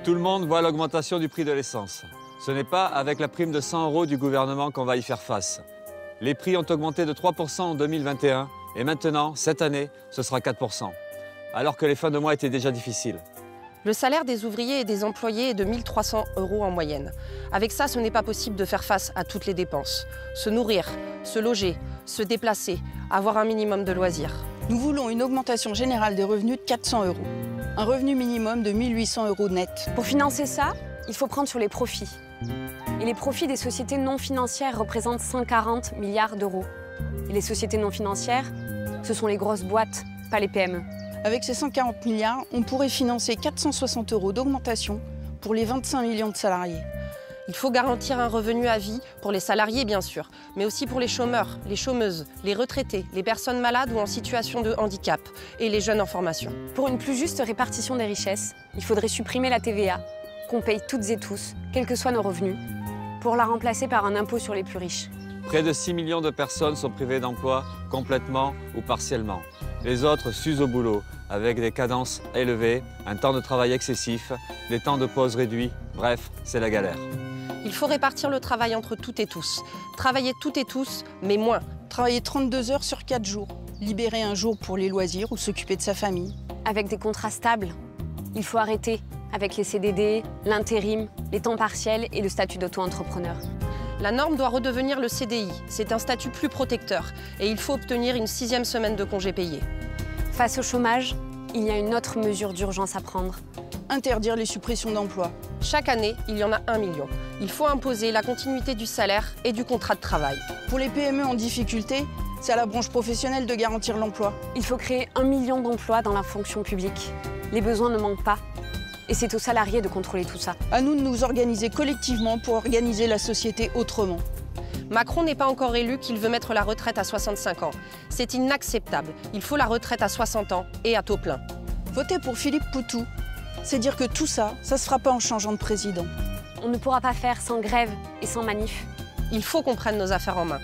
Tout le monde voit l'augmentation du prix de l'essence. Ce n'est pas avec la prime de 100 € du gouvernement qu'on va y faire face. Les prix ont augmenté de 3 % en 2021 et maintenant, cette année, ce sera 4 %, alors que les fins de mois étaient déjà difficiles. Le salaire des ouvriers et des employés est de 1 300 € en moyenne. Avec ça, ce n'est pas possible de faire face à toutes les dépenses. Se nourrir, se loger, se déplacer, avoir un minimum de loisirs. Nous voulons une augmentation générale des revenus de 400 €. Un revenu minimum de 1 800 € net. Pour financer ça, il faut prendre sur les profits. Et les profits des sociétés non financières représentent 140 milliards d'euros. Et les sociétés non financières, ce sont les grosses boîtes, pas les PME. Avec ces 140 milliards, on pourrait financer 460 € d'augmentation pour les 25 millions de salariés. Il faut garantir un revenu à vie pour les salariés, bien sûr, mais aussi pour les chômeurs, les chômeuses, les retraités, les personnes malades ou en situation de handicap et les jeunes en formation. Pour une plus juste répartition des richesses, il faudrait supprimer la TVA, qu'on paye toutes et tous, quels que soient nos revenus, pour la remplacer par un impôt sur les plus riches. Près de 6 millions de personnes sont privées d'emploi complètement ou partiellement. Les autres s'usent au boulot, avec des cadences élevées, un temps de travail excessif, des temps de pause réduits. Bref, c'est la galère. Il faut répartir le travail entre toutes et tous. Travailler toutes et tous, mais moins. Travailler 32 heures sur 4 jours. Libérer un jour pour les loisirs ou s'occuper de sa famille. Avec des contrats stables, il faut arrêter avec les CDD, l'intérim, les temps partiels et le statut d'auto-entrepreneur. La norme doit redevenir le CDI. C'est un statut plus protecteur et il faut obtenir une 6e semaine de congé payé. Face au chômage, il y a une autre mesure d'urgence à prendre. Interdire les suppressions d'emplois. Chaque année, il y en a 1 million. Il faut imposer la continuité du salaire et du contrat de travail. Pour les PME en difficulté, c'est à la branche professionnelle de garantir l'emploi. Il faut créer 1 million d'emplois dans la fonction publique. Les besoins ne manquent pas. Et c'est aux salariés de contrôler tout ça. À nous de nous organiser collectivement pour organiser la société autrement. Macron n'est pas encore élu qu'il veut mettre la retraite à 65 ans. C'est inacceptable. Il faut la retraite à 60 ans et à taux plein. Voter pour Philippe Poutou, c'est dire que tout ça, ça se fera pas en changeant de président. On ne pourra pas faire sans grève et sans manif. Il faut qu'on prenne nos affaires en main.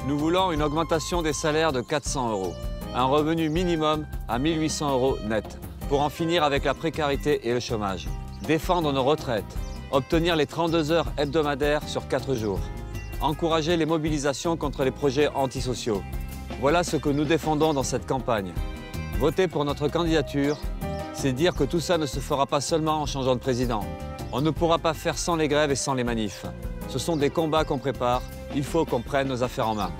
Nous voulons une augmentation des salaires de 400 €, un revenu minimum à 1 800 € net, pour en finir avec la précarité et le chômage. Défendre nos retraites, obtenir les 32 heures hebdomadaires sur 4 jours. Encourager les mobilisations contre les projets antisociaux. Voilà ce que nous défendons dans cette campagne. Voter pour notre candidature, c'est dire que tout ça ne se fera pas seulement en changeant de président. On ne pourra pas faire sans les grèves et sans les manifs. Ce sont des combats qu'on prépare, il faut qu'on prenne nos affaires en main.